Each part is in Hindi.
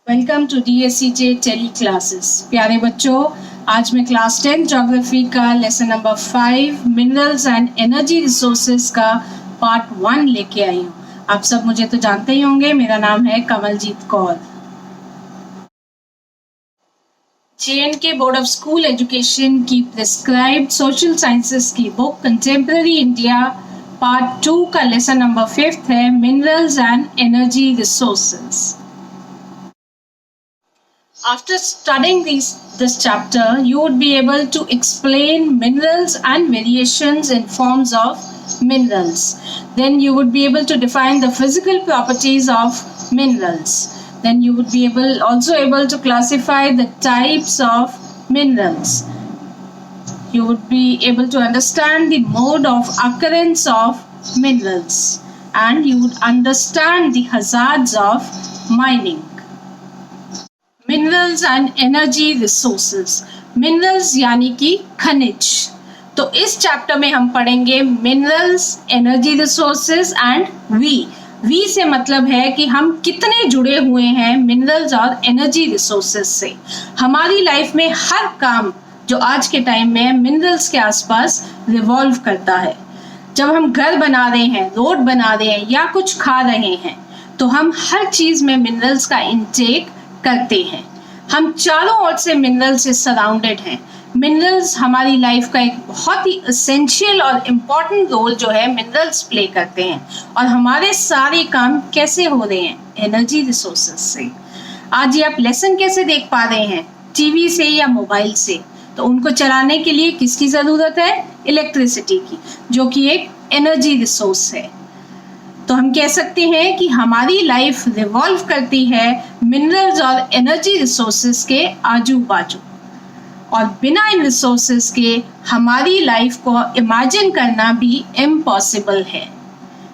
Welcome to DSCJ tele classes. प्यारे बच्चों, आज मैं क्लास 10 ज्योग्राफी का lesson number 5 minerals and energy resources का पार्ट 1 लेके आई हूँ। आप सब मुझे तो जानते ही होंगे, मेरा नाम है Kamaljeet Kaur. JNK board of school education की प्रिस्क्राइब्ड सोशल साइंसेस की बुक कंटेम्पररी इंडिया पार्ट 2 का लेसन नंबर 5 है minerals and energy resources. After studying this chapter, you would be able to explain minerals and variations in forms of minerals. Then you would be able to define the physical properties of minerals. Then you would be also able to classify the types of minerals. You would be able to understand the mode of occurrence of minerals, and you would understand the hazards of mining. Minerals and energy resources. Minerals यानी कि खनिज। तो इस चैप्टर में हम पढ़ेंगे minerals, energy resources and we से मतलब है कि हम कितने जुड़े हुए हैं मिनरल्स और एनर्जी रिसोर्सेज से। हमारी लाइफ में हर काम जो आज के टाइम में मिनरल्स के आसपास रिवॉल्व करता है। जब हम घर बना रहे हैं, रोड बना रहे हैं या कुछ खा रहे हैं, तो हम हर चीज में मिनरल्स का इंटेक करते हैं। हम चारों ओर से मिनरल से सराउंडेड हैं। मिनरल्स हमारी लाइफ का एक बहुत ही एसेंशियल और इम्पॉर्टेंट रोल जो है मिनरल्स प्ले करते हैं। और हमारे सारे काम कैसे हो रहे हैं? एनर्जी रिसोर्सेज से। आज ये आप लेसन कैसे देख पा रहे हैं? टीवी से या मोबाइल से। तो उनको चलाने के लिए किसकी जरूरत है? इलेक्ट्रिसिटी की, जो कि एक एनर्जी रिसोर्स है। तो हम कह सकते हैं कि हमारी लाइफ रिवॉल्व करती है मिनरल्स और एनर्जी रिसोर्सेज के आजू बाजू, और बिना इन रिसोर्सेज के हमारी लाइफ को इमेजिन करना भी इम्पॉसिबल है।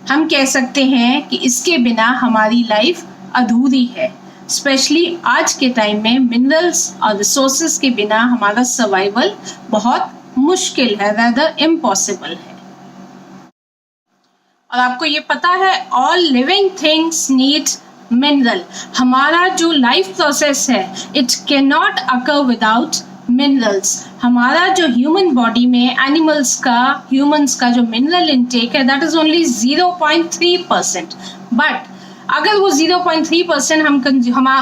हम कह सकते हैं कि इसके बिना हमारी लाइफ अधूरी है। स्पेशली आज के टाइम में मिनरल्स और रिसोर्सेज के बिना हमारा सर्वाइवल बहुत मुश्किल है, rather इम्पॉसिबल है। और आपको ये पता है, all living things need mineral. हमारा जो लाइफ प्रोसेस है, it can not occur without minerals. हमारा जो ह्यूमन बॉडी में ह्यूमंस का जो मिनरल इनटेक है, दैट इज ओनली 0.3%। बट अगर वो 0.3%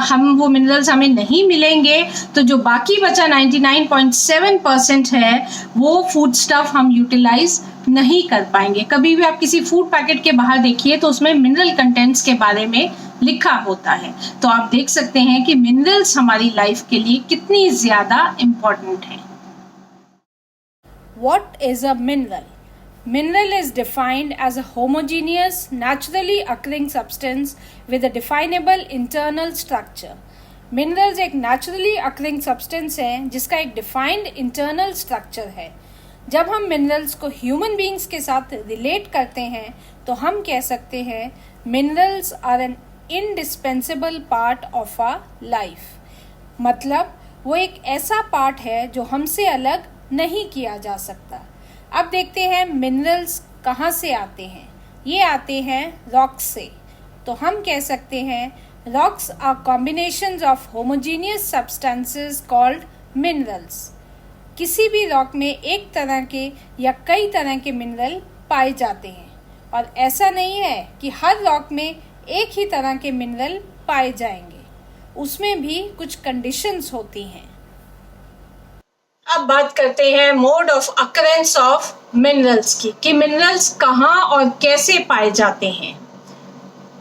हम वो मिनरल्स हमें नहीं मिलेंगे, तो जो बाकी बचा 99.7% है, वो फूड स्टफ हम यूटिलाइज नहीं कर पाएंगे। कभी भी आप किसी फूड पैकेट के बाहर देखिए तो उसमें मिनरल कंटेंट्स के बारे में लिखा होता है। तो आप देख सकते हैं कि मिनरल्स हमारी लाइफ के लिए कितनी ज्यादा इम्पोर्टेंट है। What is a mineral? Mineral is defined as a homogeneous, naturally occurring substance with a definable internal structure. Minerals एक naturally occurring substance है जिसका एक defined internal structure है। जब हम मिनरल्स को ह्यूमन बीइंग्स के साथ रिलेट करते हैं तो हम कह सकते हैं minerals are an indispensable part of our life. मतलब वो एक ऐसा पार्ट है जो हमसे अलग नहीं किया जा सकता। अब देखते हैं मिनरल्स कहाँ से आते हैं। ये आते हैं रॉक्स से। तो हम कह सकते हैं rocks are combinations of homogeneous substances called minerals. किसी भी रॉक में एक तरह के या कई तरह के मिनरल पाए जाते हैं, और ऐसा नहीं है कि हर रॉक में एक ही तरह के मिनरल पाए जाएंगे। उसमें भी कुछ कंडीशंस होती हैं। अब बात करते हैं mode of occurrence of minerals की, कि मिनरल्स कहाँ और कैसे पाए जाते हैं।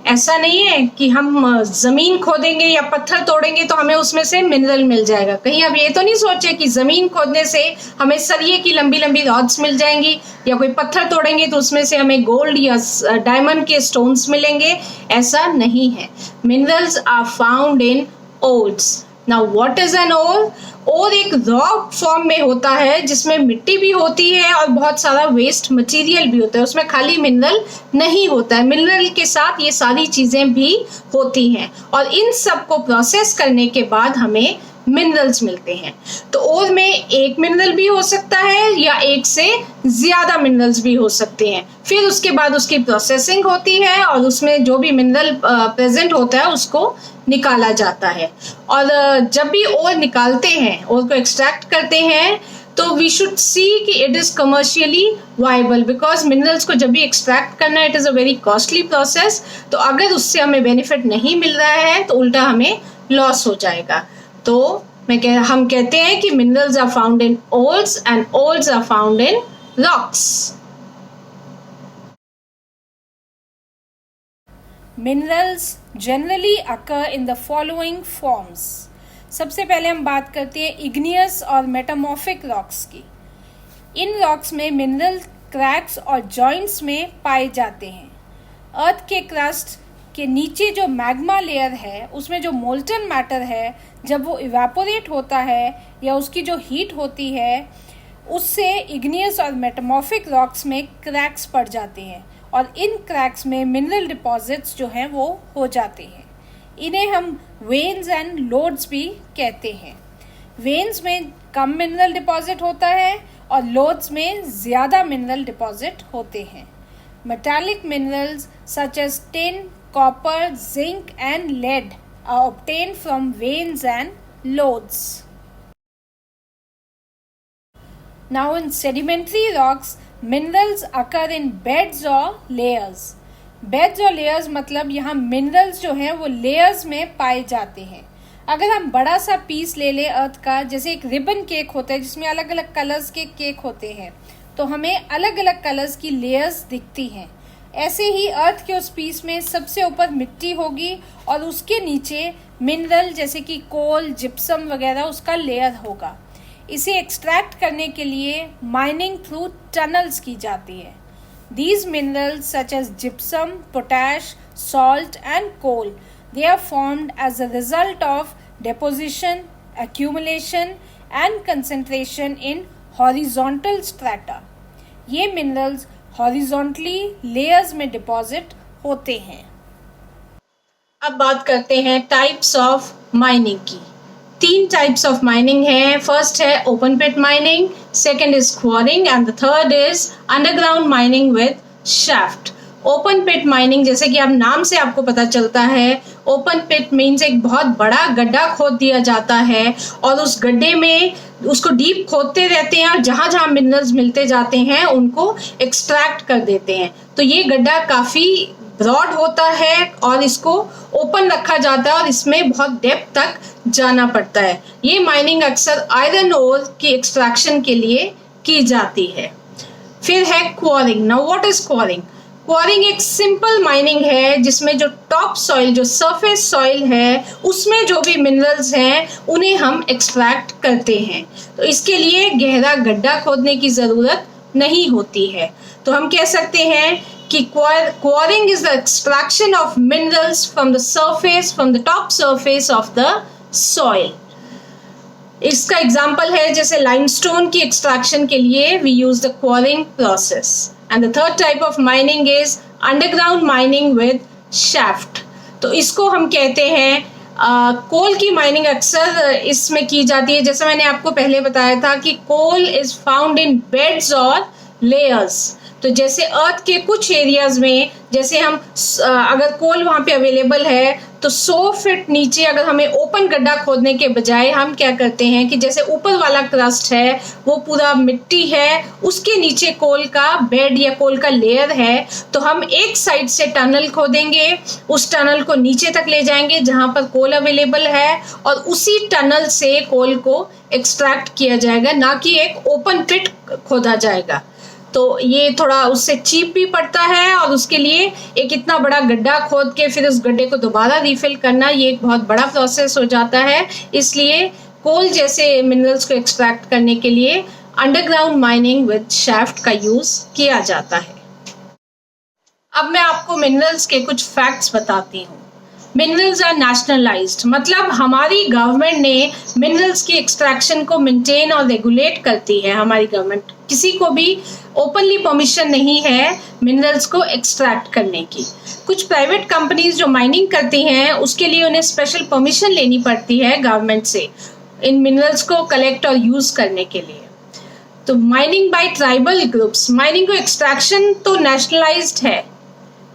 ऐसा नहीं है कि हम जमीन खोदेंगे या पत्थर तोड़ेंगे तो हमें उसमें से मिनरल मिल जाएगा। कहीं आप ये तो नहीं सोचे कि जमीन खोदने से हमें सरिये की लंबी लंबी रॉड्स मिल जाएंगी, या कोई पत्थर तोड़ेंगे तो उसमें से हमें गोल्ड या डायमंड के स्टोन्स मिलेंगे। ऐसा नहीं है। Minerals are found in ores. Now what is an ore? और एक रॉक फॉर्म में होता है जिसमें मिट्टी भी होती है और बहुत सारा वेस्ट मटेरियल भी होता है। उसमें खाली मिनरल नहीं होता है, मिनरल के साथ ये सारी चीजें भी होती हैं, और इन सब को प्रोसेस करने के बाद हमें मिनरल्स मिलते हैं। तो ओर में एक मिनरल भी हो सकता है या एक से ज़्यादा मिनरल्स भी हो सकते हैं। फिर उसके बाद उसकी प्रोसेसिंग होती है और उसमें जो भी मिनरल प्रेजेंट होता है उसको निकाला जाता है। और जब भी ओर निकालते हैं, ओर को एक्सट्रैक्ट करते हैं, तो वी शुड सी कि it is commercially viable, because minerals को जब भी एक्सट्रैक्ट करना it is a very costly process. तो अगर उससे हमें बेनिफिट नहीं मिल रहा है तो उल्टा हमें लॉस हो जाएगा। तो हम कहते हैं कि minerals are found in ores and ores are found in rocks. Minerals generally occur in the following forms. सबसे पहले हम बात करते हैं इग्नियस और मेटामॉर्फिक रॉक्स की। इन रॉक्स में मिनरल क्रैक्स और जॉइंट्स में पाए जाते हैं। अर्थ के क्रस्ट के नीचे जो मैग्मा लेयर है उसमें जो मोल्टन मैटर है, जब वो इवेपोरेट होता है या उसकी जो हीट होती है उससे इग्नियस और मेटामॉर्फिक रॉक्स में क्रैक्स पड़ जाते हैं और इन क्रैक्स में मिनरल डिपॉजिट्स जो हैं वो हो जाते हैं। इन्हें हम वेन्स एंड लोड्स भी कहते हैं। वेन्स में कम मिनरल डिपॉजिट होता है और लोड्स में ज़्यादा मिनरल डिपॉजिट होते हैं। Metallic minerals such as tin, copper, zinc and lead are obtained from veins and lodes. Now in sedimentary rocks, minerals occur in beds or layers. Beds और layers मतलब यहाँ minerals जो हैं वो layers में पाए जाते हैं। अगर हम बड़ा सा पीस ले लें अर्थ का, जैसे एक रिबन केक होता है जिसमें अलग अलग कलर्स के केक होते हैं, तो हमें अलग अलग कलर्स की लेयर्स दिखती हैं। ऐसे ही अर्थ के उस पीस में सबसे ऊपर मिट्टी होगी और उसके नीचे मिनरल जैसे कि कोल, जिप्सम वगैरह उसका लेयर होगा। इसे एक्सट्रैक्ट करने के लिए माइनिंग थ्रू टनल्स की जाती है। These minerals such as gypsum, potash, salt and coal, they are formed as a result of deposition, accumulation and concentration in horizontal strata. ये minerals horizontally layers में deposit होते हैं। अब बात करते हैं टाइप्स ऑफ माइनिंग की। 3 टाइप्स ऑफ माइनिंग है। फर्स्ट है open pit mining, second is quarrying and the third is underground mining with shaft. Open pit mining, जैसे कि अब नाम से आपको पता चलता है, ओपन पिट मीन्स एक बहुत बड़ा गड्ढा खोद दिया जाता है और उस गड्ढे में उसको डीप खोदते रहते हैं और जहाँ जहाँ मिनरल्स मिलते जाते हैं उनको एक्सट्रैक्ट कर देते हैं। तो ये गड्ढा काफ़ी ब्रॉड होता है और इसको ओपन रखा जाता है और इसमें बहुत डेप्थ तक जाना पड़ता है। ये माइनिंग अक्सर आयरन ओर की एक्सट्रैक्शन के लिए की जाती है। फिर है quarrying. Now what is quarrying? Quarrying एक सिंपल माइनिंग है जिसमें जो टॉप सॉइल, जो सरफेस सॉइल है, उसमें जो भी मिनरल्स हैं उन्हें हम एक्सट्रैक्ट करते हैं। तो इसके लिए गहरा गड्ढा खोदने की ज़रूरत नहीं होती है। तो हम कह सकते हैं कि quarrying is the extraction of minerals from the surface, from the top surface of the soil. इसका एग्जाम्पल है जैसे लाइमस्टोन की एक्सट्रैक्शन के लिए we use the quarrying process. And the third type of mining is underground mining with shaft. तो इसको हम कहते हैं कोल की माइनिंग अक्सर इसमें की जाती है। जैसे मैंने आपको पहले बताया था कि coal is found in beds और लेयर्स। तो जैसे अर्थ के कुछ एरियाज में, जैसे हम अगर कोल वहाँ पे अवेलेबल है तो 100 फीट नीचे अगर हमें ओपन गड्ढा खोदने के बजाय हम क्या करते हैं कि जैसे ऊपर वाला क्रस्ट है वो पूरा मिट्टी है, उसके नीचे कोल का बेड या कोल का लेयर है, तो हम एक साइड से टनल खोदेंगे, उस टनल को नीचे तक ले जाएंगे जहाँ पर कोल अवेलेबल है और उसी टनल से कोल को एक्सट्रैक्ट किया जाएगा, ना कि एक ओपन पिट खोदा जाएगा। तो ये थोड़ा उससे चीप भी पड़ता है और उसके लिए एक इतना बड़ा गड्ढा खोद के फिर उस गड्ढे को दोबारा रिफिल करना ये एक बहुत बड़ा प्रोसेस हो जाता है। इसलिए कोल जैसे मिनरल्स को एक्सट्रैक्ट करने के लिए अंडरग्राउंड माइनिंग विद शाफ्ट का यूज किया जाता है। अब मैं आपको मिनरल्स के कुछ फैक्ट्स बताती हूँ। मिनरल्स आर नेशनलाइज्ड, मतलब हमारी गवर्नमेंट ने मिनरल्स की एक्सट्रैक्शन को मेंटेन और रेगुलेट करती है। हमारी गवर्नमेंट, किसी को भी ओपनली परमिशन नहीं है मिनरल्स को एक्सट्रैक्ट करने की। कुछ प्राइवेट कंपनीज जो माइनिंग करती हैं उसके लिए उन्हें स्पेशल परमिशन लेनी पड़ती है गवर्नमेंट से। इन मिनरल्स को कलेक्ट और यूज करने के लिए। तो mining bye tribal groups, mining को एक्सट्रैक्शन तो नेशनलाइज्ड है,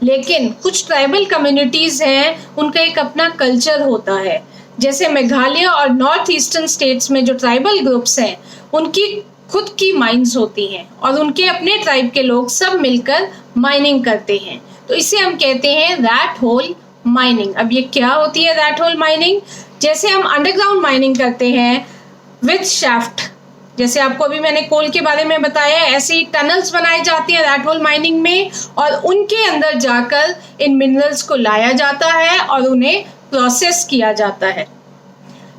लेकिन कुछ ट्राइबल कम्युनिटीज हैं, उनका एक अपना कल्चर होता है। जैसे मेघालय और नॉर्थ ईस्टर्न स्टेट्स में जो ट्राइबल ग्रुप्स हैं, उनकी खुद की माइंस होती हैं और उनके अपने ट्राइब के लोग सब मिलकर माइनिंग करते हैं। तो इसे हम कहते हैं रैट होल माइनिंग। अब ये क्या होती है रैट होल माइनिंग? जैसे हम अंडरग्राउंड माइनिंग करते हैं विथ शाफ्ट, जैसे आपको अभी मैंने कोल के बारे में बताया, ऐसे ही टनल्स बनाए जाते हैं रैट होल माइनिंग में, और उनके अंदर जाकर इन मिनरल्स को लाया जाता है और उन्हें प्रोसेस किया जाता है।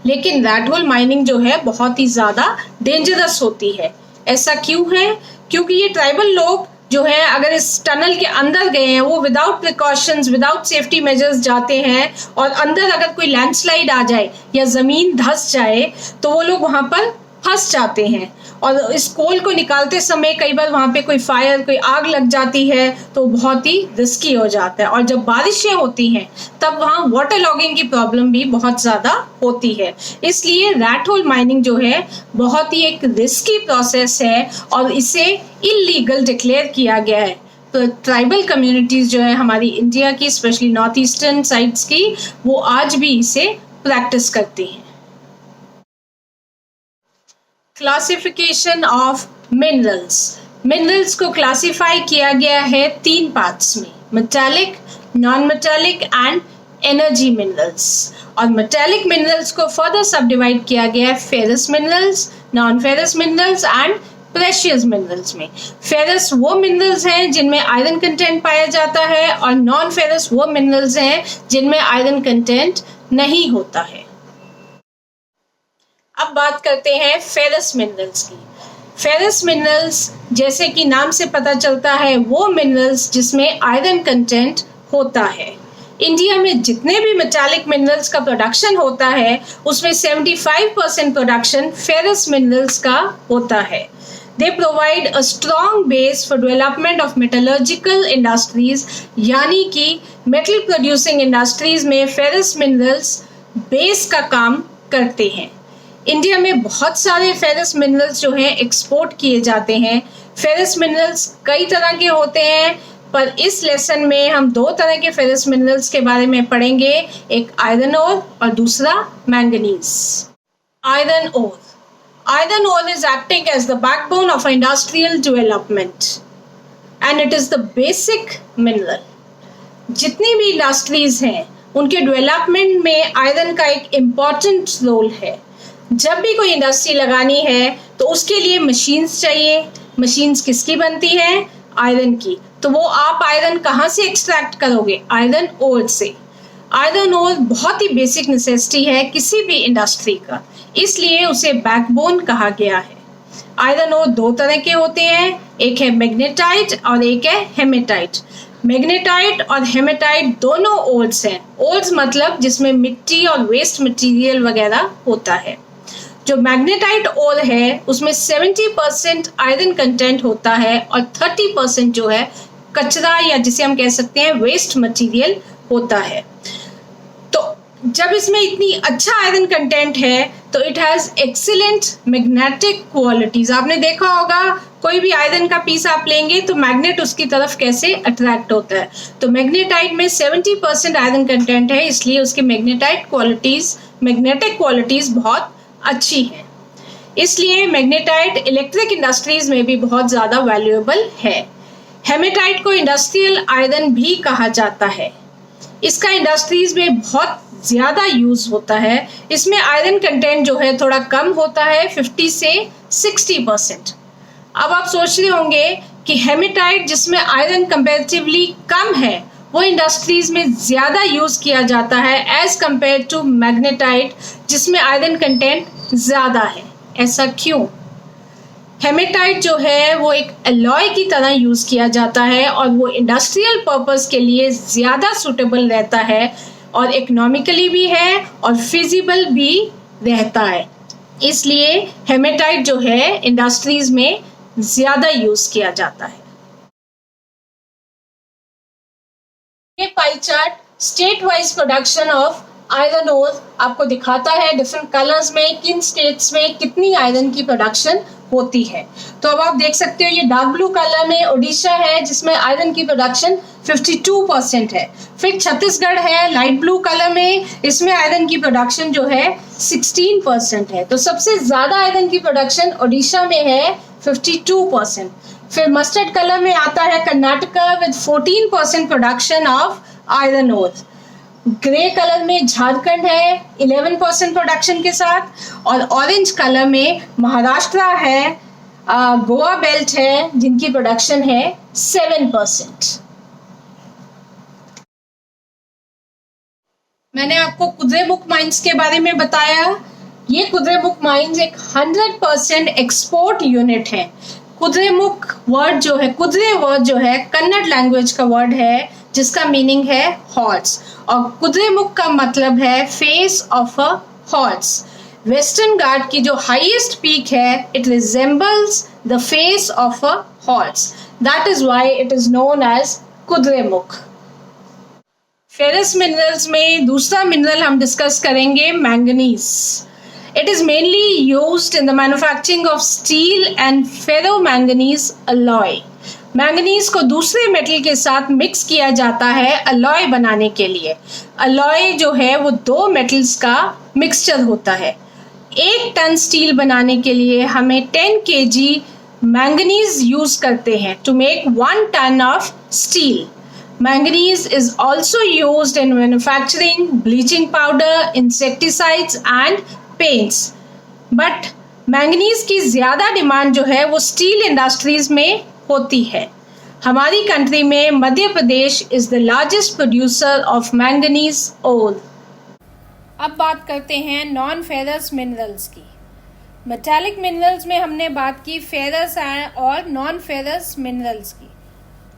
लेकिन रैट होल माइनिंग जो है बहुत ही ज्यादा डेंजरस होती है। ऐसा क्यों है? क्योंकि ये ट्राइबल लोग जो है अगर इस टनल के अंदर गए हैं, वो without precautions, without safety measures जाते हैं, और अंदर अगर कोई लैंडस्लाइड आ जाए या जमीन धंस जाए तो वो लोग वहां पर फंस जाते हैं। और इस कोल को निकालते समय कई बार वहां पे कोई फायर, कोई आग लग जाती है, तो बहुत ही रिस्की हो जाता है। और जब बारिशें होती हैं तब वहां वाटर लॉगिंग की प्रॉब्लम भी बहुत ज्यादा होती है। इसलिए रैट होल माइनिंग जो है बहुत ही एक रिस्की प्रोसेस है और इसे इलीगल डिक्लेयर किया गया है। तो ट्राइबल कम्युनिटीज जो है हमारी इंडिया की, स्पेशली नॉर्थ ईस्टर्न साइड्स की, वो आज भी इसे प्रैक्टिस करती हैं। क्लासिफिकेशन ऑफ मिनरल्स, मिनरल्स को क्लासिफाई किया गया है 3 पार्ट्स में, metallic, non metallic and energy minerals. और मेटालिक मिनरल्स को फर्दर सब डिवाइड किया गया है ferrous minerals, non ferrous minerals and precious minerals में। फेरस वो मिनरल्स हैं जिनमें आयरन कंटेंट पाया जाता है, और नॉन फेरस वो मिनरल्स हैं जिनमें आयरन कंटेंट नहीं होता है। अब बात करते हैं फेरस मिनरल्स की। फेरस मिनरल्स जैसे कि नाम से पता चलता है, वो मिनरल्स जिसमें आयरन कंटेंट होता है। इंडिया में जितने भी मेटालिक मिनरल्स का प्रोडक्शन होता है, उसमें 75% प्रोडक्शन फेरस मिनरल्स का होता है। They provide a strong base for development of metallurgical industries, यानी कि मेटल प्रोड्यूसिंग इंडस्ट्रीज में फेरस मिनरल्स बेस का काम करते हैं। इंडिया में बहुत सारे फेरस मिनरल्स जो हैं एक्सपोर्ट किए जाते हैं। फेरस मिनरल्स कई तरह के होते हैं, पर इस लेसन में हम 2 तरह के फेरस मिनरल्स के बारे में पढ़ेंगे, एक आयरन ओर और दूसरा manganese. Iron ore, iron ore is acting as the backbone of industrial development and it is the basic mineral. जितनी भी इंडस्ट्रीज हैं उनके डेवलपमेंट में आयरन का एक इम्पॉर्टेंट रोल है। जब भी कोई इंडस्ट्री लगानी है तो उसके लिए मशीन्स चाहिए। मशीन्स किसकी बनती हैं? आयरन की। तो वो आप आयरन कहाँ से एक्सट्रैक्ट करोगे? आयरन ओर से। आयरन ओर बहुत ही बेसिक नेसेसिटी है किसी भी इंडस्ट्री का, इसलिए उसे बैकबोन कहा गया है। आयरन ओर 2 तरह के होते हैं, एक है मैग्नेटाइट और एक है हेमेटाइट। मैग्नेटाइट और हेमेटाइट दोनों ओर्स हैं। ओर्स मतलब जिसमें मिट्टी और वेस्ट मटेरियल वगैरह होता है। जो मैग्नेटाइट ओर है उसमें 70% आयरन कंटेंट होता है और 30% जो है कचरा या जिसे हम कह सकते हैं वेस्ट मटेरियल होता है। तो जब इसमें इतनी अच्छा आयरन कंटेंट है तो it has excellent magnetic qualities. आपने देखा होगा कोई भी आयरन का पीस आप लेंगे तो मैग्नेट उसकी तरफ कैसे अट्रैक्ट होता है। तो मैग्नेटाइट में 70% आयरन कंटेंट है, इसलिए उसके मैग्नेटिक क्वालिटीज बहुत अच्छी है। इसलिए मैग्नेटाइट इलेक्ट्रिक इंडस्ट्रीज में भी बहुत ज्यादा वैल्यूएबल है। हेमेटाइट को इंडस्ट्रियल आयरन भी कहा जाता है। इसका इंडस्ट्रीज में बहुत ज्यादा यूज होता है। इसमें आयरन कंटेंट जो है थोड़ा कम होता है, 50 से 60%। अब आप सोच रहे होंगे कि हेमेटाइट जिसमें आयरन कंपैरेटिवली कम है वो इंडस्ट्रीज में ज्यादा यूज किया जाता है एज कंपेयर टू मैग्नेटाइट जिसमें आयरन कंटेंट ज्यादा है। ऐसा क्यों? हेमेटाइट जो है वो एक अलॉय की तरह यूज किया जाता है और वो इंडस्ट्रियल पर्पस के लिए ज्यादा सुटेबल रहता है और इकोनॉमिकली भी है और फिजिबल भी रहता है। इसलिए हेमेटाइट जो है इंडस्ट्रीज में ज्यादा यूज किया जाता है। ये pie chart state wise production of iron ore आपको दिखाता है डिफरेंट कलर्स में किन स्टेट्स में कितनी आयरन की प्रोडक्शन होती है। तो अब आप देख सकते हो ये डार्क ब्लू कलर में ओडिशा है जिसमें आयरन की प्रोडक्शन 52% है। फिर छत्तीसगढ़ है लाइट ब्लू कलर में, इसमें आयरन की प्रोडक्शन जो है 16% है। तो सबसे ज्यादा आयरन की प्रोडक्शन ओडिशा में है 52%। फिर मस्टर्ड कलर में आता है Karnataka with 14% production of iron ore. Grey colour में झारखंड है 11% प्रोडक्शन के साथ, और ऑरेंज कलर में महाराष्ट्र है, गोवा बेल्ट है जिनकी प्रोडक्शन है 7%। मैंने आपको कुद्रेमुख माइंस के बारे में बताया। ये कुद्रेमुख माइंस एक 100% एक्सपोर्ट यूनिट है। कुद्रेमुख वर्ड जो है, कुद्रे वर्ड जो है कन्नड़ लैंग्वेज का वर्ड है जिसका मीनिंग है हॉर्स, और कुद्रेमुख का मतलब है face of a horse. Western Ghat की जो हाईएस्ट पीक है, it resembles the face of a horse, that is why it is known as Kudremukh. Ferrous minerals में दूसरा मिनरल हम डिस्कस करेंगे manganese. It is mainly used in the manufacturing of steel and ferromanganese alloy. Manganese को दूसरे मेटल के साथ मिक्स किया जाता है अलॉय बनाने के लिए। अलॉय जो है वो दो मेटल्स का मिक्सचर होता है। 1 टन स्टील बनाने के लिए हमें 10 kg मैंगनीज यूज करते हैं to make 1 ton of steel. Manganese is also used in manufacturing bleaching powder, insecticides and paints. But manganese की ज्यादा डिमांड जो है वो स्टील इंडस्ट्रीज में होती है। हमारी कंट्री में Madhya Pradesh is the largest producer of manganese ore. अब बात करते हैं नॉन फेरस मिनरल्स की। मेटालिक मिनरल्स में हमने बात की फेरस और नॉन फेरस मिनरल्स की।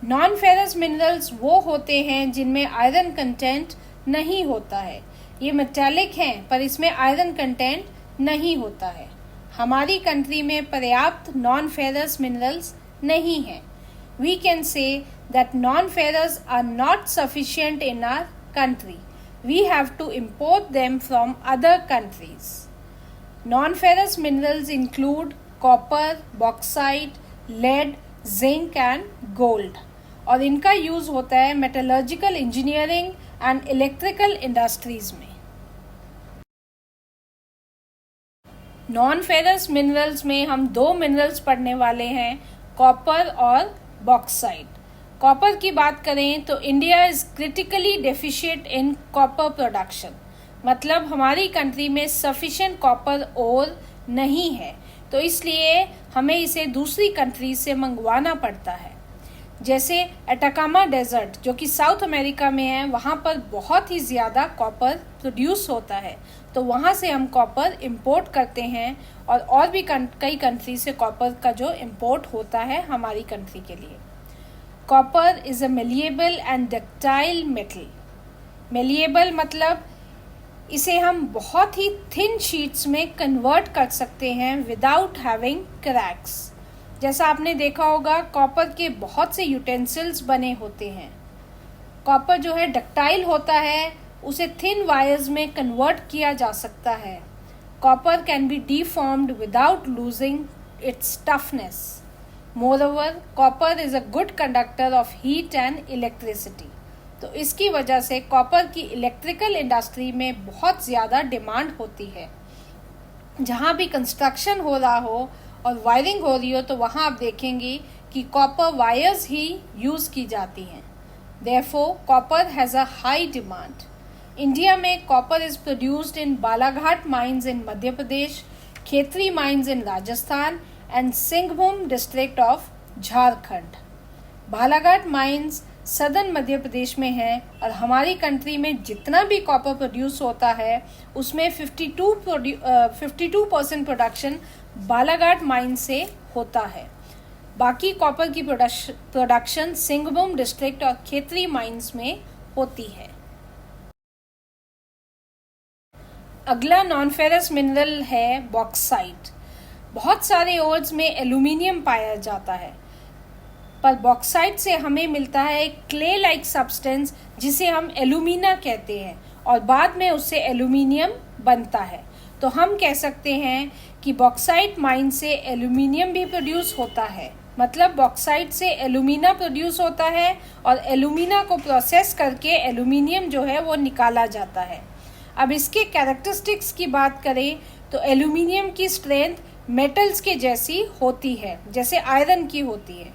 नॉन फेरस मिनरल्स वो होते हैं जिनमें आयरन कंटेंट नहीं होता है। ये मेटालिक हैं पर इसमें आयरन कंटेंट नहीं होता है। हमारी कंट्री में पर्याप्त नॉन फेरस मिनरल्स नहीं हैं। We can say that non ferrous are not sufficient in our country. We have to import them from other countries. Non ferrous minerals include copper, bauxite, lead, zinc and gold, और इनका यूज होता है metallurgical engineering and electrical industries में। नॉन फेरस मिनरल्स में हम 2 मिनरल्स पढ़ने वाले हैं, कॉपर और बॉक्साइट। कॉपर की बात करें तो India is critically deficient in copper production, मतलब हमारी कंट्री में सफिशिएंट कॉपर ओर नहीं है, तो इसलिए हमें इसे दूसरी कंट्री से मंगवाना पड़ता है। जैसे एटाकामा डेजर्ट जो कि साउथ अमेरिका में है, वहाँ पर बहुत ही ज़्यादा कॉपर प्रोड्यूस होता है, तो वहाँ से हम कॉपर इंपोर्ट करते हैं, और भी कई कंट्री से कॉपर का जो इंपोर्ट होता है हमारी कंट्री के लिए। Copper is a malleable and ductile metal. Malleable मतलब इसे हम बहुत ही थिन शीट्स में कन्वर्ट कर सकते हैं विदाउट हैविंग क्रैक्स। जैसा आपने देखा होगा कॉपर के बहुत से यूटेंसिल्स बने होते हैं। कॉपर जो है डक्टाइल होता है, उसे थिन वायर्स में कन्वर्ट किया जा सकता है। Copper can be डीफॉर्म्ड without losing its toughness. Moreover copper is a good conductor of heat and electricity, तो इसकी वजह से कॉपर की इलेक्ट्रिकल इंडस्ट्री में बहुत ज़्यादा डिमांड होती है। जहाँ भी कंस्ट्रक्शन हो रहा हो और वायरिंग हो रही हो तो वहाँ आप देखेंगे कि कॉपर वायर्स ही यूज़ की जाती हैं। Therefore copper has a high demand. India में copper is produced in Balaghat mines in Madhya Pradesh, Khetri mines in Rajasthan and Singhbhum district of Jharkhand. Balaghat mines southern Madhya Pradesh में है, और हमारी कंट्री में जितना भी कॉपर प्रोड्यूस होता है उसमें 52% प्रोडक्शन बालाघाट माइन से होता है। बाकी कॉपर की प्रोडक्शन सिंहभूम डिस्ट्रिक्ट और खेतरी माइंस में होती है। अगला नॉन फेरस मिनरल है बॉक्साइट। बहुत सारे ओर्स में एल्यूमिनियम पाया जाता है, पर बॉक्साइट से हमें मिलता है एक क्ले लाइक सब्सटेंस जिसे हम एल्यूमिना कहते हैं, और बाद में उससे एल्यूमिनियम बनता है। तो हम कह सकते हैं कि बॉक्साइट माइन से एल्यूमिनियम भी प्रोड्यूस होता है, मतलब बॉक्साइट से एल्यूमिना प्रोड्यूस होता है और एल्यूमिना को प्रोसेस करके एल्यूमिनियम जो है वो निकाला जाता है। अब इसके कैरेक्टरिस्टिक्स की बात करें तो एल्यूमिनियम की स्ट्रेंथ मेटल्स के जैसी होती है, जैसे आयरन की होती है।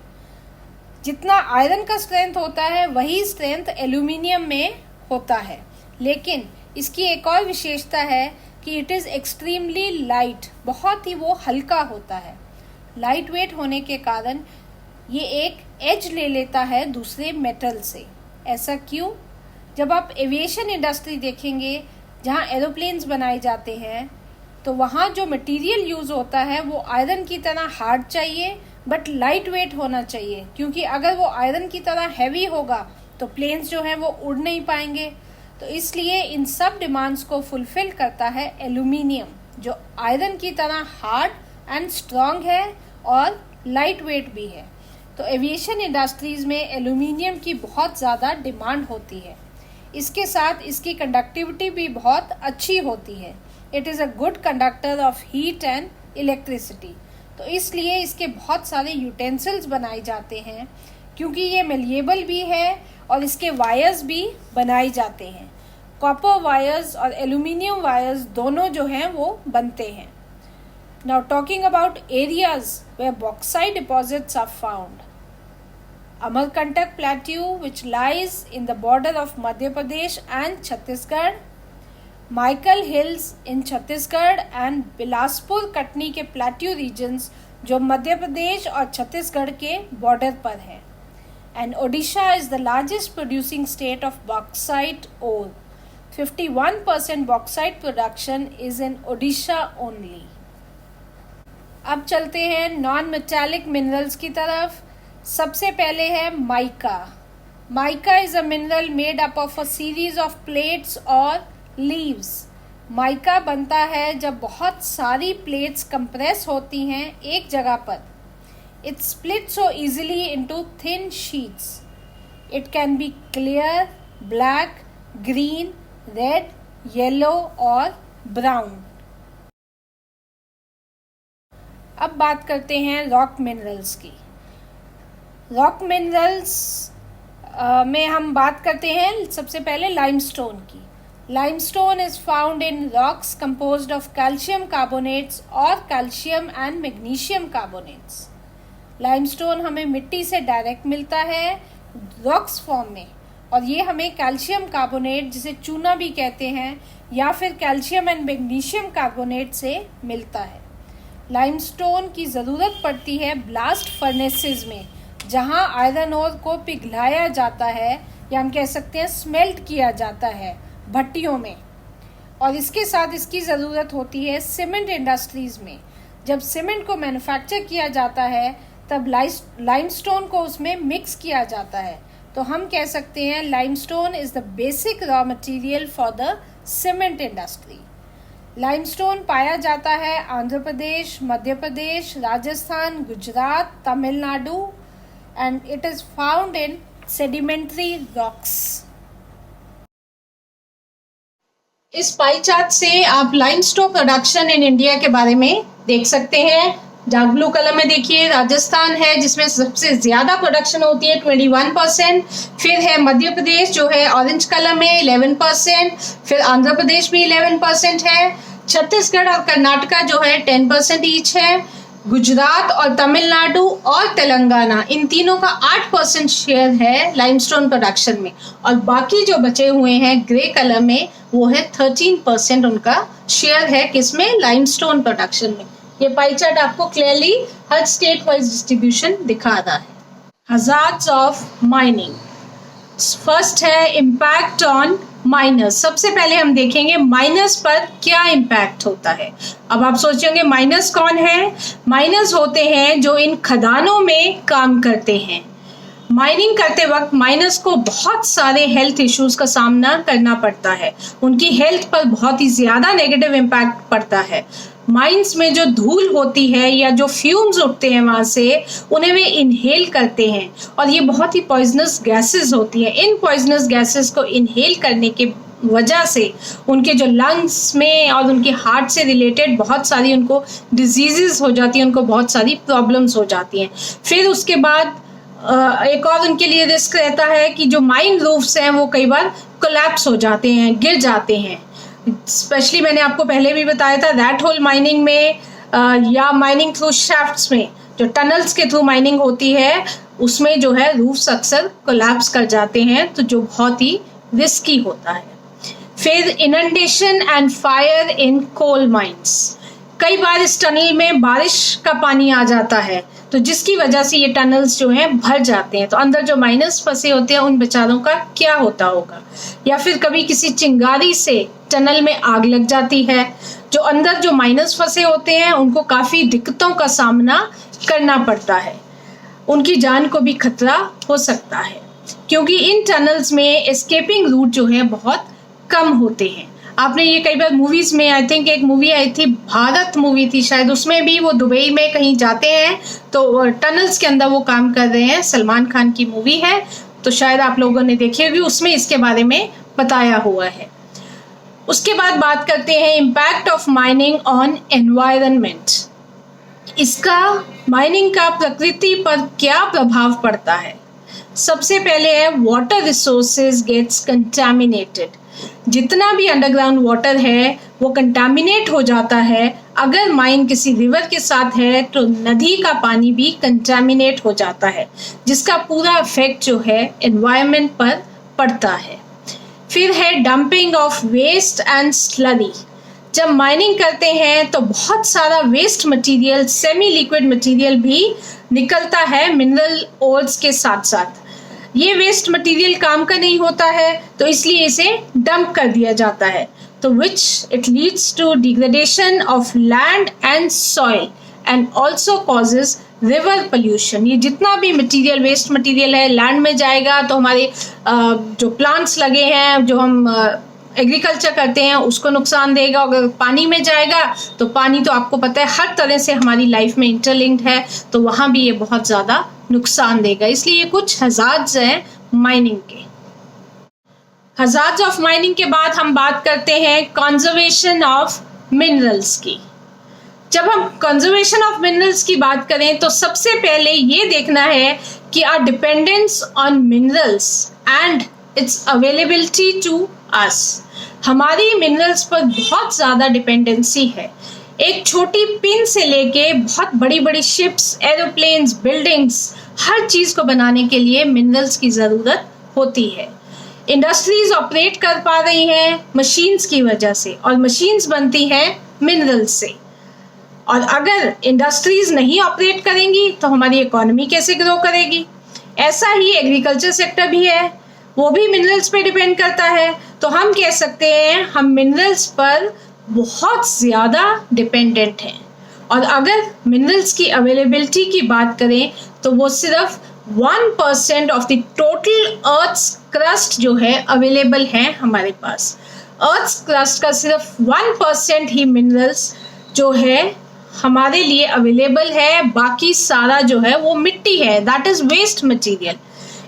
जितना आयरन का स्ट्रेंथ होता है वही स्ट्रेंथ एल्यूमिनियम में होता है, लेकिन इसकी एक और विशेषता है कि इट इज़ एक्सट्रीमली लाइट, बहुत ही वो हल्का होता है। लाइट वेट होने के कारण ये एक एज ले लेता है दूसरे मेटल से। ऐसा क्यों? जब आप एविएशन इंडस्ट्री देखेंगे जहाँ एरोप्लेन्स बनाए जाते हैं तो वहाँ जो मटेरियल यूज़ होता है वो आयरन की तरह हार्ड चाहिए बट लाइट वेट होना चाहिए, क्योंकि अगर वो आयरन की तरह हैवी होगा तो प्लेन्स जो हैं वो उड़ नहीं पाएंगे। तो इसलिए इन सब डिमांड्स को फुलफिल करता है एल्यूमिनियम, जो आयरन की तरह हार्ड एंड स्ट्रॉन्ग है और लाइट वेट भी है। तो एविएशन इंडस्ट्रीज़ में एल्यूमिनियम की बहुत ज़्यादा डिमांड होती है। इसके साथ इसकी कंडक्टिविटी भी बहुत अच्छी होती है। It is a good conductor of heat and electricity. तो इसलिए इसके बहुत सारे यूटेंसिल्स बनाए जाते हैं, क्योंकि ये मेलिएबल भी है और इसके वायर्स भी बनाए जाते हैं। कॉपर वायर्स और एल्यूमिनियम वायर्स दोनों जो हैं वो बनते हैं। Now talking about areas where bauxite deposits are found. Amarkantak Plateau, which lies in the border of Madhya Pradesh and Chhattisgarh, Michael Hills in Chhattisgarh and Bilaspur Katni के plateau regions जो मध्य प्रदेश और छत्तीसगढ़ के बॉर्डर पर है। And Odisha is the largest producing state of bauxite ore. 51% bauxite production is in Odisha only. अब चलते हैं नॉन मेटालिक मिनरल्स की तरफ। सबसे पहले है mica. Mica is a mineral made up of a series of plates और लीव्स। माइका बनता है जब बहुत सारी प्लेट्स कंप्रेस होती हैं एक जगह पर। It split so easily into thin sheets. It can be clear, black, green, red, yellow और ब्राउन। अब बात करते हैं रॉक मिनरल्स की। रॉक मिनरल्स में हम बात करते हैं सबसे पहले लाइमस्टोन की। Limestone is found in rocks composed of calcium carbonates और calcium and magnesium carbonates. Limestone हमें मिट्टी से डायरेक्ट मिलता है रॉक्स फॉर्म में, और ये हमें कैल्शियम कार्बोनेट, जिसे चूना भी कहते हैं, या फिर कैल्शियम एंड मैग्नीशियम कार्बोनेट से मिलता है। लाइमस्टोन की ज़रूरत पड़ती है ब्लास्ट फर्नेसेस में, जहां आयरन ओर को पिघलाया जाता है, या हम कह सकते हैं स्मेल्ट किया जाता है भट्टियों में। और इसके साथ इसकी ज़रूरत होती है सीमेंट इंडस्ट्रीज़ में। जब सीमेंट को मैन्युफैक्चर किया जाता है तब लाइमस्टोन को उसमें मिक्स किया जाता है। तो हम कह सकते हैं limestone is the basic raw material for the cement industry. Limestone पाया जाता है Andhra Pradesh, Madhya Pradesh, Rajasthan, Gujarat, Tamil Nadu, and it is found in sedimentary rocks. इस पाई चार्ट से आप लाइमस्टोन प्रोडक्शन इन इंडिया के बारे में देख सकते हैं। डार्क ब्लू कलर में देखिए राजस्थान है, जिसमें सबसे ज्यादा प्रोडक्शन होती है 21%। फिर है मध्य प्रदेश जो है ऑरेंज कलर में 11%। फिर आंध्र प्रदेश भी 11% है। छत्तीसगढ़ और कर्नाटका जो है 10% ईच है। गुजरात और तमिलनाडु और तेलंगाना, इन तीनों का 8% शेयर है लाइमस्टोन प्रोडक्शन में, और बाकी जो बचे हुए हैं ग्रे कलर में वो है 13% उनका शेयर है किसमें, लाइमस्टोन प्रोडक्शन में। ये पाई चार्ट आपको क्लियरली हर स्टेट वाइज डिस्ट्रीब्यूशन दिखा रहा है। Hazards of mining. फर्स्ट है इम्पैक्ट ऑन माइनर्स। सबसे पहले हम देखेंगे माइनर्स पर क्या इम्पैक्ट होता है। अब आप सोचेंगे माइनर्स कौन है? माइनर्स होते हैं जो इन खदानों में काम करते हैं। माइनिंग करते वक्त माइनर्स को बहुत सारे हेल्थ इश्यूज का सामना करना पड़ता है। उनकी हेल्थ पर बहुत ही ज़्यादा नेगेटिव इम्पैक्ट पड़ता है। माइंस में जो धूल होती है या जो फ्यूम्स उठते हैं वहाँ से, उन्हें वे इनहेल करते हैं और ये बहुत ही पॉइजनस गैसेस होती हैं। इन पॉइजनस गैसेस को इनहेल करने के वजह से उनके जो लंग्स में और उनके हार्ट से रिलेटेड बहुत सारी उनको डिजीज़ हो जाती हैं, उनको बहुत सारी प्रॉब्लम्स हो जाती हैं। फिर उसके बाद एक और उनके लिए रिस्क रहता है कि जो माइन रूफ्स हैं वो कई बार कोलैप्स हो जाते हैं, गिर जाते हैं। स्पेशली मैंने आपको पहले भी बताया था रैट होल माइनिंग में या माइनिंग थ्रू शाफ्ट्स में, जो टनल्स के थ्रू माइनिंग होती है उसमें जो है रूफ्स अक्सर कोलैप्स कर जाते हैं, तो जो बहुत ही रिस्की होता है। फिर inundation and fire in coal mines, कई बार इस टनल में बारिश का पानी आ जाता है तो जिसकी वजह से ये टनल्स जो हैं भर जाते हैं, तो अंदर जो माइनर्स फंसे होते हैं उन बेचारों का क्या होता होगा। या फिर कभी किसी चिंगारी से टनल में आग लग जाती है, जो अंदर जो माइनर्स फंसे होते हैं उनको काफ़ी दिक्कतों का सामना करना पड़ता है, उनकी जान को भी खतरा हो सकता है, क्योंकि इन टनल्स में एस्केपिंग रूट जो है बहुत कम होते हैं। आपने ये कई बार मूवीज़ में, आई थिंक एक मूवी आई थी, भारत मूवी थी शायद, उसमें भी वो दुबई में कहीं जाते हैं तो टनल्स के अंदर वो काम कर रहे हैं। सलमान खान की मूवी है, तो शायद आप लोगों ने देखी होगी, उसमें इसके बारे में बताया हुआ है। उसके बाद बात करते हैं impact of mining on environment. इसका माइनिंग का प्रकृति पर क्या प्रभाव पड़ता है। सबसे पहले है वाटर रिसोर्सेज गेट्स कंटामिनेटेड। जितना भी अंडरग्राउंड वाटर है वो कंटामिनेट हो जाता है। अगर माइन किसी रिवर के साथ है तो नदी का पानी भी कंटामिनेट हो जाता है, जिसका पूरा इफेक्ट जो है एनवायरनमेंट पर पड़ता है। फिर है dumping of waste and slurry. जब माइनिंग करते हैं तो बहुत सारा waste material, semi liquid material भी निकलता है मिनरल ओर्स के साथ साथ। ये वेस्ट मटेरियल काम का नहीं होता है तो इसलिए इसे डंप कर दिया जाता है, तो which it leads to degradation of land and soil and also causes river pollution. ये जितना भी मटेरियल, वेस्ट मटेरियल है, लैंड में जाएगा तो हमारे जो प्लांट्स लगे हैं, जो हम एग्रीकल्चर करते हैं, उसको नुकसान देगा। अगर पानी में जाएगा तो पानी तो आपको पता है हर तरह से हमारी लाइफ में इंटरलिंक्ड है, तो वहाँ भी ये बहुत ज़्यादा नुकसान देगा। इसलिए ये कुछ हज़ार्ड्स हैं माइनिंग के। हज़ार्ड्स ऑफ माइनिंग के बाद हम बात करते हैं कंजर्वेशन ऑफ मिनरल्स की। जब हम कंजर्वेशन ऑफ मिनरल्स की बात करें तो सबसे पहले ये देखना है कि our dependence on minerals and its availability to us. हमारी मिनरल्स पर बहुत ज़्यादा डिपेंडेंसी है। एक छोटी पिन से लेके बहुत बड़ी बड़ी शिप्स, एरोप्लेन्स, बिल्डिंग्स, हर चीज़ को बनाने के लिए मिनरल्स की ज़रूरत होती है। इंडस्ट्रीज ऑपरेट कर पा रही हैं मशीन्स की वजह से, और मशीन्स बनती हैं मिनरल्स से। और अगर इंडस्ट्रीज नहीं ऑपरेट करेंगी तो हमारी इकोनॉमी कैसे ग्रो करेगी। ऐसा ही एग्रीकल्चर सेक्टर भी है, वो भी मिनरल्स पे डिपेंड करता है। तो हम कह सकते हैं हम मिनरल्स पर बहुत ज़्यादा डिपेंडेंट हैं। और अगर मिनरल्स की अवेलेबिलिटी की बात करें तो वो सिर्फ 1% of the total earth's crust जो है अवेलेबल है हमारे पास। अर्थ्स क्रस्ट का सिर्फ 1% ही मिनरल्स जो है हमारे लिए अवेलेबल है, बाकी सारा जो है वो मिट्टी है, दैट इज़ वेस्ट मटेरियल।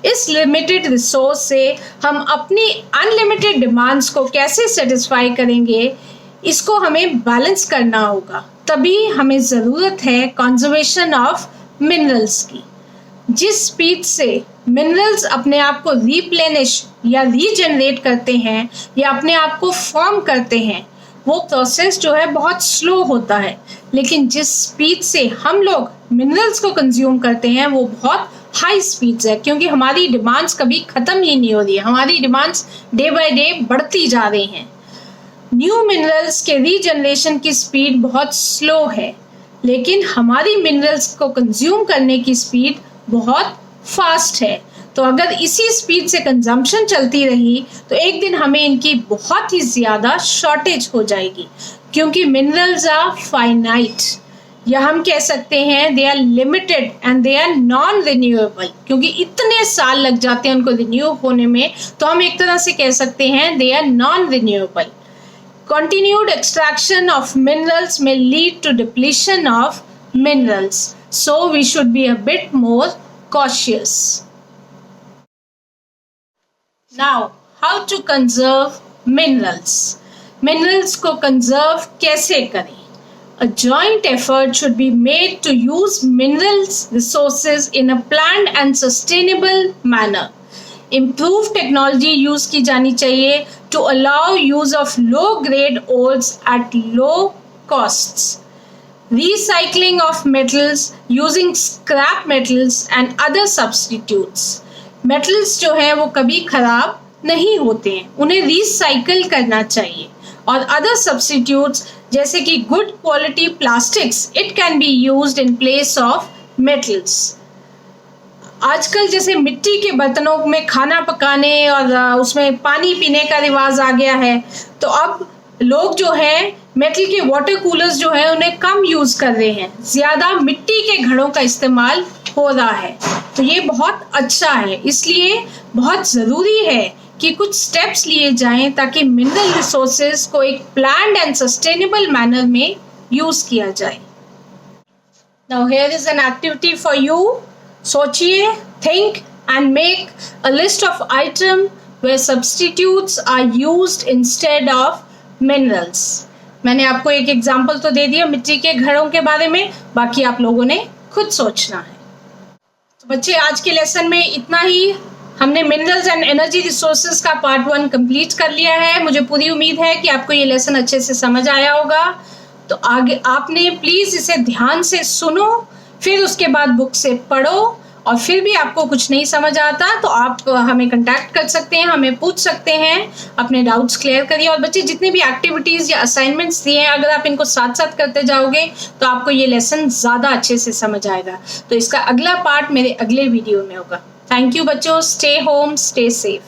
इस लिमिटेड रिसोर्स से हम अपनी अनलिमिटेड डिमांड्स को कैसे सेटिस्फाई करेंगे, इसको हमें बैलेंस करना होगा। तभी हमें ज़रूरत है कंजर्वेशन ऑफ मिनरल्स की। जिस स्पीड से मिनरल्स अपने आप को रिप्लेनिश या रीजनरेट करते हैं या अपने आप को फॉर्म करते हैं, वो प्रोसेस जो है बहुत स्लो होता है। लेकिन जिस स्पीड से हम लोग मिनरल्स को कंज्यूम करते हैं वो बहुत हाई स्पीड्स है, क्योंकि हमारी डिमांड्स कभी ख़त्म ही नहीं हो रही है। हमारी डिमांड्स डे बाय डे बढ़ती जा रही हैं। न्यू मिनरल्स के रीजनरेशन की स्पीड बहुत स्लो है, लेकिन हमारी मिनरल्स को कंज्यूम करने की स्पीड बहुत फास्ट है। तो अगर इसी स्पीड से कंजम्पशन चलती रही तो एक दिन हमें इनकी बहुत ही ज़्यादा शॉर्टेज हो जाएगी, क्योंकि मिनरल्स आर फाइनाइट, या हम कह सकते हैं they are limited and they are non renewable, क्योंकि इतने साल लग जाते हैं उनको रिन्यू होने में। तो हम एक तरह से कह सकते हैं they are non renewable. Continued extraction of minerals may lead to depletion of minerals, so we should be a bit more cautious. Now, how to conserve minerals को कंजर्व कैसे करें? A joint effort should be made to use minerals resources in a planned and sustainable manner. Improved technology use की जानी चाहिए to allow use of low grade ores at low costs. Recycling of metals using scrap metals and other substitutes. Metals जो है वो कभी खराब नहीं होते हैं, उन्हें रिसाइकल करना चाहिए. और अदर सब्स्टिट्यूट्स जैसे कि good quality plastics, it can be used in place of metals. आजकल जैसे मिट्टी के बर्तनों में खाना पकाने और उसमें पानी पीने का रिवाज आ गया है, तो अब लोग जो है मेटल के वाटर कूलर्स जो है उन्हें कम यूज कर रहे हैं, ज्यादा मिट्टी के घड़ों का इस्तेमाल हो रहा है. तो ये बहुत अच्छा है, इसलिए बहुत जरूरी है कि कुछ स्टेप्स लिए जाएं ताकि मिनरल रिसोर्सेज को एक प्लान्ड एंड सस्टेनेबल मैनर में यूज किया जाए. Now here is an activity for you. सोचिए, think and make a list of item where substitutes are used instead of minerals. मैंने आपको एक एग्जांपल तो दे दिया मिट्टी के घड़ों के बारे में, बाकी आप लोगों ने खुद सोचना है. तो बच्चे, आज के लेसन में इतना ही. हमने मिनरल्स एंड एनर्जी रिसोर्सेज का पार्ट 1 कंप्लीट कर लिया है. मुझे पूरी उम्मीद है कि आपको ये लेसन अच्छे से समझ आया होगा. तो आगे आपने प्लीज इसे ध्यान से सुनो, फिर उसके बाद बुक से पढ़ो, और फिर भी आपको कुछ नहीं समझ आता तो आप हमें कांटेक्ट कर सकते हैं, हमें पूछ सकते हैं, अपने डाउट्स क्लियर करिए. और बच्चे, जितने भी एक्टिविटीज या असाइनमेंट्स दिए हैं, अगर आप इनको साथ साथ करते जाओगे तो आपको ये लेसन ज़्यादा अच्छे से समझ आएगा. तो इसका अगला पार्ट मेरे अगले वीडियो में होगा. थैंक यू बच्चों. Stay home, stay safe.